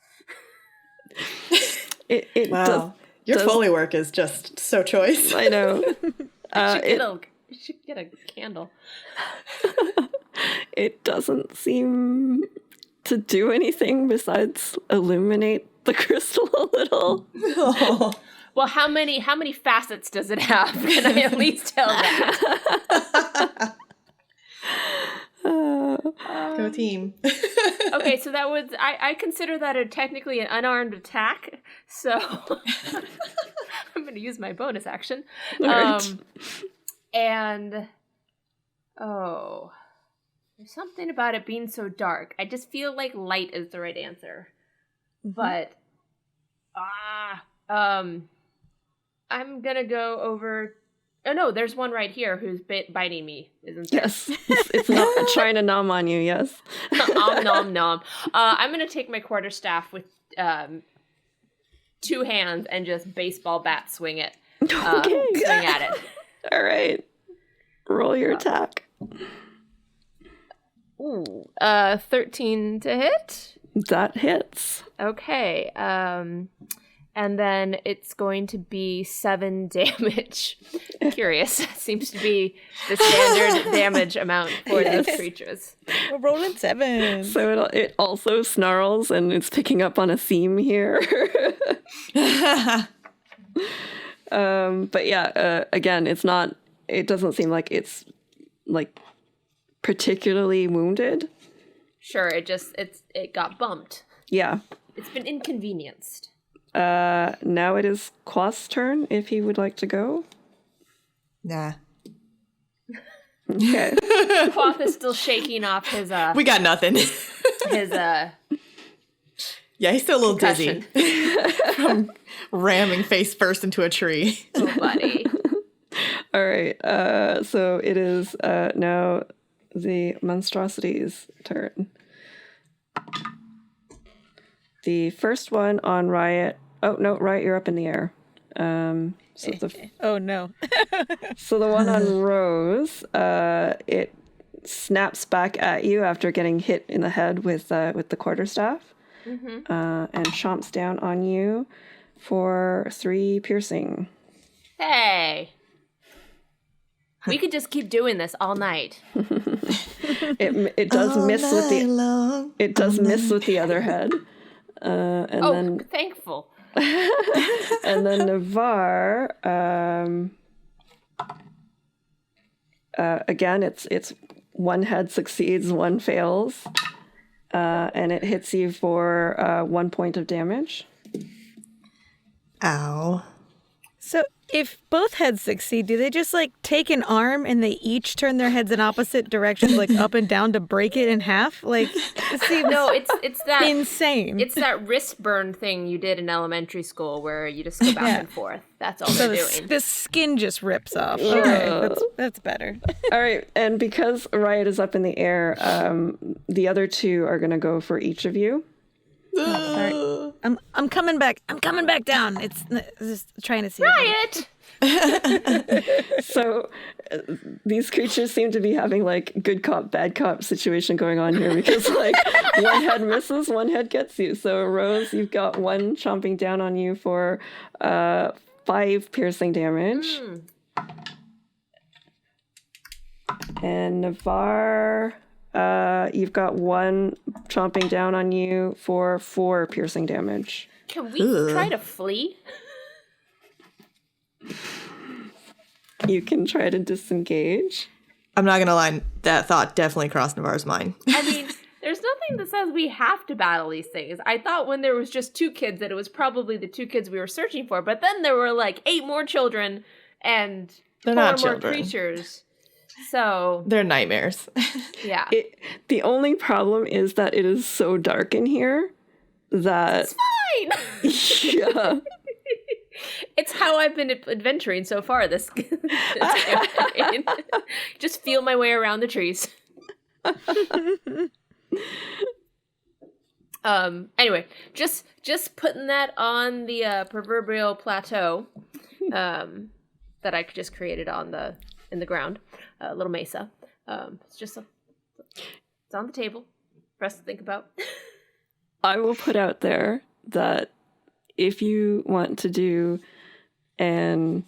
It wow. Your Foley work is just so choice. I know. You should get a candle. It doesn't seem to do anything besides illuminate the crystal a little. Well, how many facets does it have? Can I at least tell that? Go team. Okay, so that was I consider that technically an unarmed attack. So I'm going to use my bonus action. Right. And there's something about it being so dark. I just feel like light is the right answer. But I'm gonna go over. Oh no, there's one right here who's biting me, isn't there? Yes, it's not trying to nom on you. Yes. Nom nom. I'm gonna take my quarterstaff with 2 hands and just baseball bat swing it. Okay. Swing at it. All right. Roll your attack. Ooh, 13 to hit. That hits. Okay. And then it's going to be 7 damage. Curious. Seems to be the standard damage amount for these creatures. We're rolling 7. So it also snarls, and it's picking up on a theme here. But yeah, again, it doesn't seem like it's like particularly wounded. Sure, it got bumped. Yeah. It's been inconvenienced. Now it is Qua's turn if he would like to go. Nah. Okay. Quoth is still shaking off his We got nothing. his Yeah, he's still a little concussion. dizzy from ramming face first into a tree. Oh, buddy. All right. So it is now the monstrosity's turn. The first one on Riot. Oh no, Riot, you're up in the air. Oh no. So the one on Rose, it snaps back at you after getting hit in the head with the quarterstaff, and chomps down on you for 3 piercing. Hey. We could just keep doing this all night. It does miss with the other head. And then thankful. and then Navarre, again, it's 1 head succeeds, 1 fails, and it hits you for 1 point of damage. Ow. So if both heads succeed, do they just like take an arm and they each turn their heads in opposite directions, like up and down, to break it in half? Like, it seems it's that insane. It's that wrist burn thing you did in elementary school where you just go back and forth. That's all they're doing. The skin just rips off. Okay, that's better. All right, and because Riot is up in the air, the other 2 are going to go for each of you. Oh, sorry. I'm coming back. I'm coming back down. It's just trying to see. Riot! So these creatures seem to be having like good cop, bad cop situation going on here, because like 1 head misses, 1 head gets you. So Rose, you've got 1 chomping down on you for 5 piercing damage. And Navarre, you've got 1 chomping down on you for 4 piercing damage. Can we try to flee? You can try to disengage. I'm not gonna lie, that thought definitely crossed Navarre's mind. I mean, there's nothing that says we have to battle these things. I thought when there was just 2 kids that it was probably the 2 kids we were searching for, but then there were like 8 more children and They're 4 not more children. creatures. So They're nightmares. yeah, The only problem is that it is so dark in here that fine. yeah. It's how I've been adventuring so far this campaign. Just feel my way around the trees. Anyway, just putting that on the proverbial plateau that I just created in the ground, a little mesa. It's on the table for us to think about. I will put out there that if you want to do an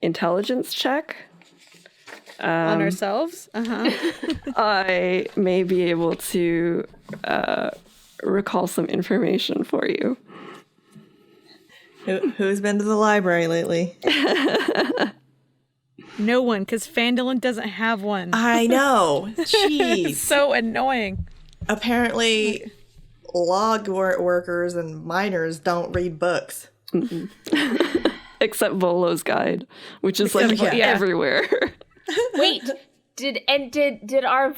intelligence check On ourselves? I may be able to recall some information for you. Who's been to the library lately? No one, because Phandalin doesn't have one. I know. Jeez. So annoying. Apparently, log workers and miners don't read books. Except Volo's guide, which is like everywhere. Wait, did our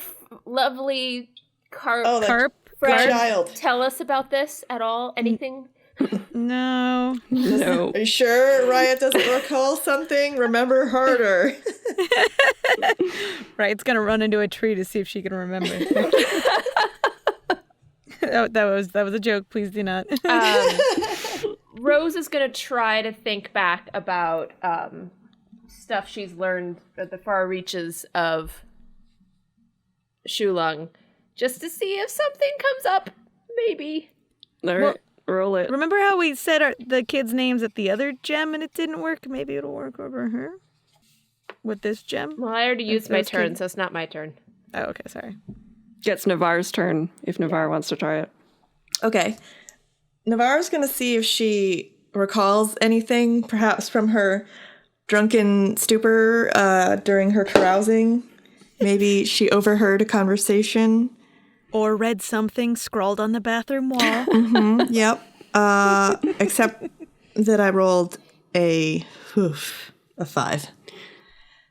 lovely Carp friend tell us about this at all? Anything? No. No. Are you sure Riot doesn't recall something? Remember harder. Riot's gonna run into a tree to see if she can remember. that was a joke. Please do not. Rose is gonna try to think back about stuff she's learned at the far reaches of Shulung, just to see if something comes up. Maybe. All right. Roll it. Remember how we said the kids' names at the other gem and it didn't work? Maybe it'll work over here with this gem. Well, I already used my turn, so it's not my turn. Oh, okay, sorry. Gets Navarre's turn if Navarre wants to try it. Okay. Navarre's going to see if she recalls anything, perhaps from her drunken stupor during her carousing. Maybe she overheard a conversation. Or read something scrawled on the bathroom wall. Yep. Except that I rolled a 5.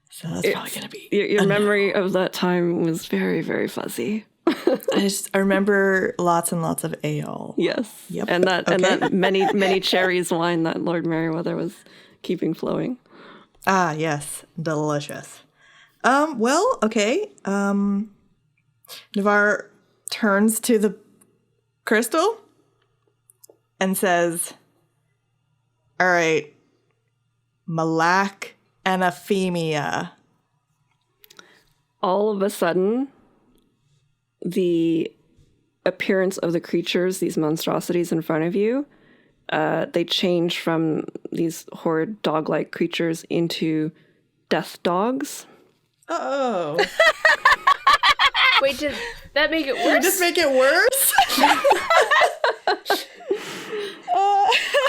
So that's probably going to be... Your memory of that time was very, very fuzzy. I remember lots and lots of ale. Yes. Yep. And that many cherries wine that Lord Meriwether was keeping flowing. Ah, yes. Delicious. Well, okay. Navarre turns to the crystal and says, all right, Malak anaphemia. All of a sudden, the appearance of the creatures, these monstrosities in front of you, they change from these horrid dog-like creatures into death dogs. Oh. Wait, did that make it worse? Did we just make it worse?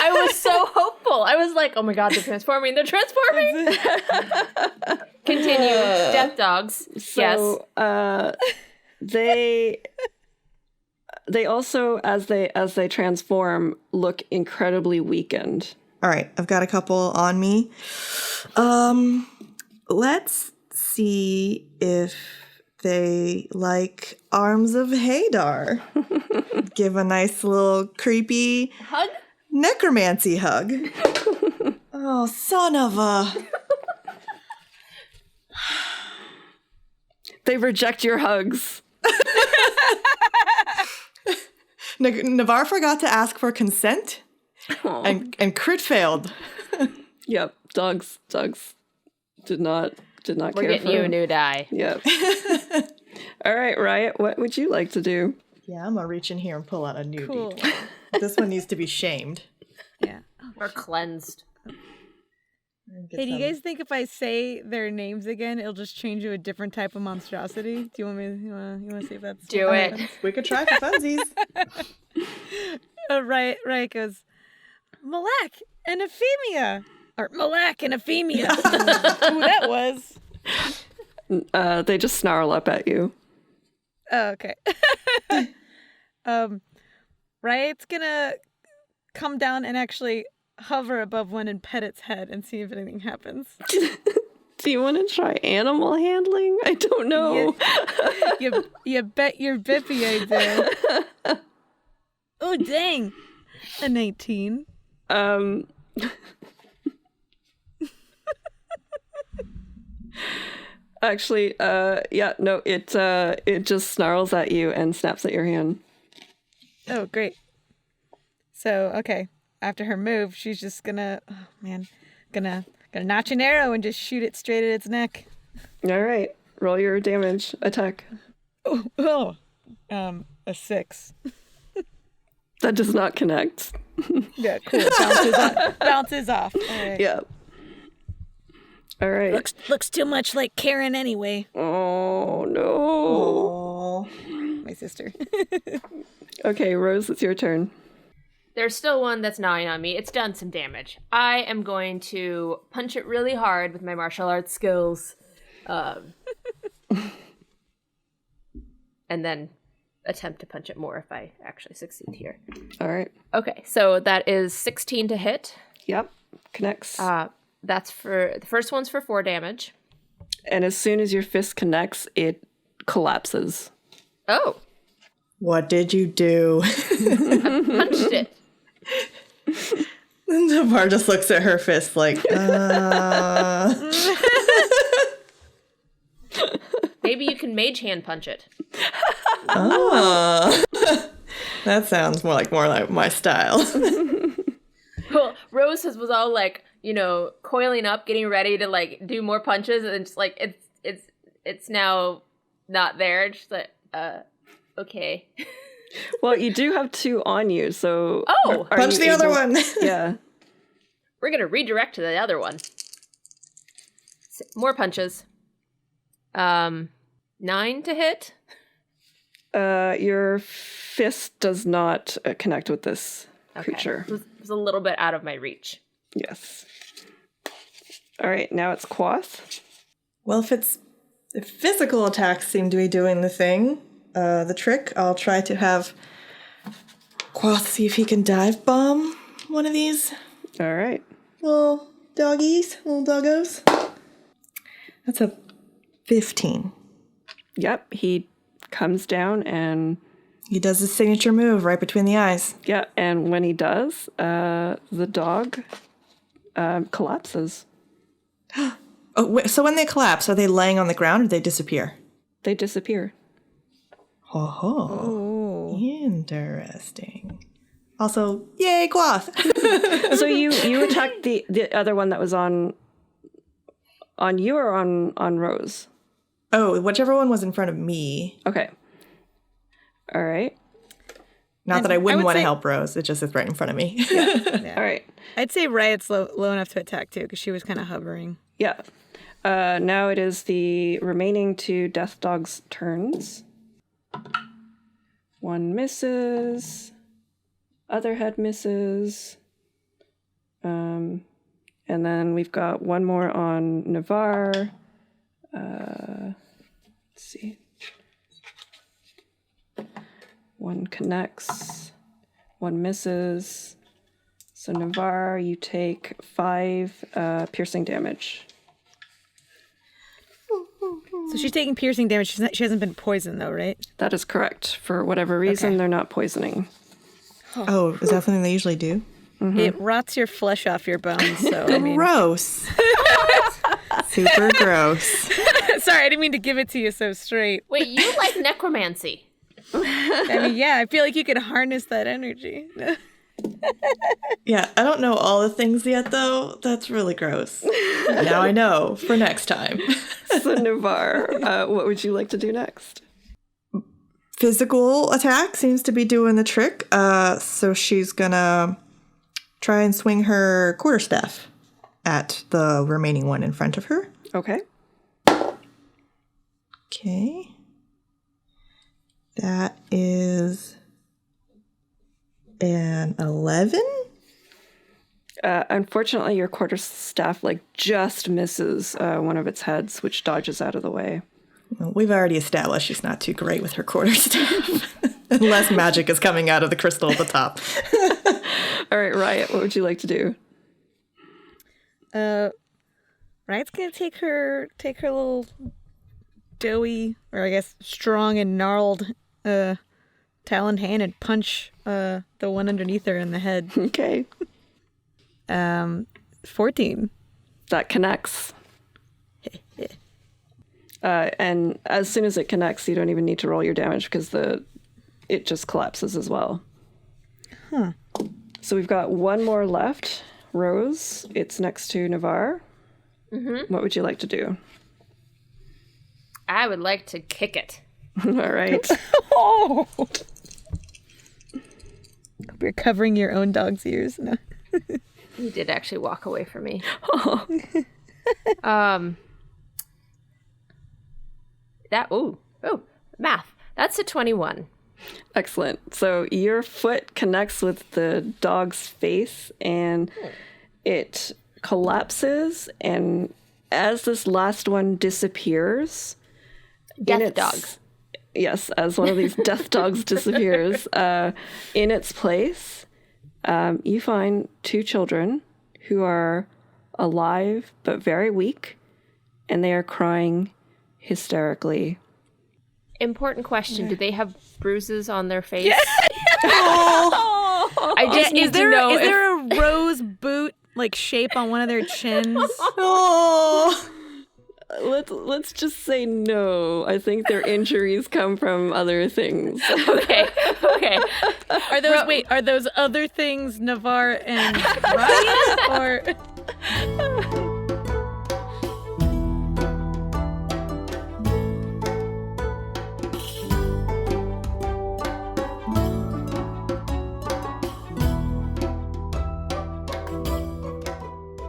I was so hopeful. I was like, oh my god, they're transforming. They're transforming. Continue. Death dogs. So, yes. They also, as they transform, look incredibly weakened. All right, I've got a couple on me. Let's see if they like Arms of Hadar. Give a nice little creepy Hug? necromancy hug. Oh, son of a... They reject your hugs. Navarre forgot to ask for consent and crit failed. Yep, dogs did not We're care for getting you a new die. Yep. All right, Riot, what would you like to do? Yeah, I'm gonna reach in here and pull out a new Cool. D20. This one needs to be shamed. Yeah. Or cleansed. Hey, do you guys think if I say their names again, it'll just change to a different type of monstrosity? Do you want me? You want to see if that's Do what it. happens? We could try for funsies. Right goes, Malak anaphemia. Or Malak anaphemia. Who that was. They just snarl up at you. Oh, okay. Riot's gonna come down and actually hover above one and pet its head and see if anything happens. Do you want to try animal handling? I don't know. You bet your bippy I do. Oh, dang. A 19. Actually, yeah, no, it just snarls at you and snaps at your hand. Oh, great. So, okay. After her move, she's just gonna notch an arrow and just shoot it straight at its neck. All right, roll your damage attack. Oh. A 6. That does not connect. Yeah, cool. Bounces off. All right. Yeah. All right. Looks too much like Karen anyway. Oh no. Oh. My sister. Okay, Rose, it's your turn. there's still one that's gnawing on me. It's done some damage. I am going to punch it really hard with my martial arts skills. And then attempt to punch it more if I actually succeed here. All right. Okay, so that is 16 to hit. Yep. Connects. That's for the first one's for 4 damage. And as soon as your fist connects, it collapses. Oh. What did you do? I punched it. And Navar just looks at her fist like, Maybe you can mage hand punch it. oh. That sounds more like my style. Well, Rose was all like, coiling up, getting ready to like do more punches, and just like it's now not there. And she's like, okay. Well, you do have 2 on you, so Punch the other one. Yeah. We're gonna redirect to the other one. More punches. 9 to hit. Your fist does not connect with this creature. It was a little bit out of my reach. Yes. All right, now it's Quoth. Well, if physical attacks seem to be doing the trick, I'll try to have Quoth see if he can dive bomb one of these All right. little doggos. That's a 15. Yep, he comes down and... He does his signature move right between the eyes. Yeah, and when he does, the dog collapses. So when they collapse, are they laying on the ground or they disappear? They disappear. Oh, interesting. Also, yay, Quoth! So you attacked the other one that was on you or on Rose? Oh, whichever one was in front of me. Okay. All right. Not that I wouldn't want to help Rose. It's just it's right in front of me. Yeah. All right. I'd say Riot's low enough to attack too, because she was kind of hovering. Yeah. Now it is the remaining 2 death dogs' turns. 1 misses. Other head misses. And then we've got 1 more on Navar. Let's see. 1 connects. 1 misses. So Navar, you take 5 piercing damage. So she's taking piercing damage. She hasn't been poisoned though, right? That is correct. For whatever reason, Okay. they're not poisoning. Oh, is that something they usually do? Mm-hmm. It rots your flesh off your bones. So I mean, Gross. Super gross. sorry, I didn't mean to give it to you so straight. Wait, you like necromancy? I mean, yeah, I feel like you could harness that energy. Yeah, I don't know all the things yet, though. That's really gross. Now I know for next time. So Navar, what would you like to do next? Physical attack seems to be doing the trick. So she's gonna try and swing her quarterstaff at the remaining one in front of her. Okay. Okay. That is an 11. Unfortunately, your quarterstaff just misses one of its heads, which dodges out of the way. Well, we've already established she's not too great with her quarterstaff. Unless magic is coming out of the crystal at the top. All right, Riot, what would you like to do? Riot's gonna take her little doughy, or I guess strong and gnarled taloned hand and punch the one underneath her in the head. Okay. 14. That connects. And as soon as it connects, you don't even need to roll your damage because it just collapses as well. Huh. So we've got 1 more left. Rose, it's next to Navar. Mm-hmm. What would you like to do? I would like to kick it. All right. Oh! You're covering your own dog's ears. No. You did actually walk away from me. Math. That's a 21. Excellent. So your foot connects with the dog's face and it collapses. And as this last one disappears, Death dogs. Yes, as one of these death dogs disappears, in its place, you find two children who are alive but very weak, and they are crying hysterically. Important question. Do they have bruises on their face? Yeah. I just need to know Is there a rose boot like shape on one of their chins? Let's just say no. I think their injuries come from other things. Okay. Are those other things Navarre and Ryan? Or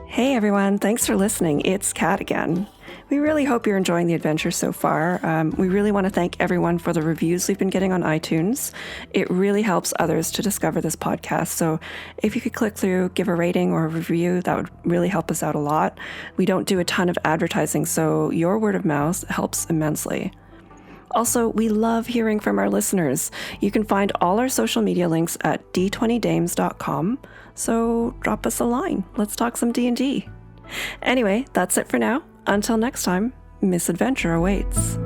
Hey everyone, thanks for listening. It's Kat again. We really hope you're enjoying the adventure so far. We really want to thank everyone for the reviews we've been getting on iTunes. It really helps others to discover this podcast. So if you could click through, give a rating or a review, that would really help us out a lot. We don't do a ton of advertising, so your word of mouth helps immensely. Also, we love hearing from our listeners. You can find all our social media links at d20dames.com. So drop us a line. Let's talk some D&D. Anyway, that's it for now. Until next time, Misadventure awaits.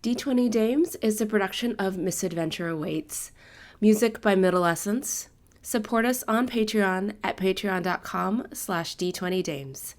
D20 Dames is a production of Misadventure Awaits. Music by Middle Essence. Support us on Patreon at patreon.com/D20Dames.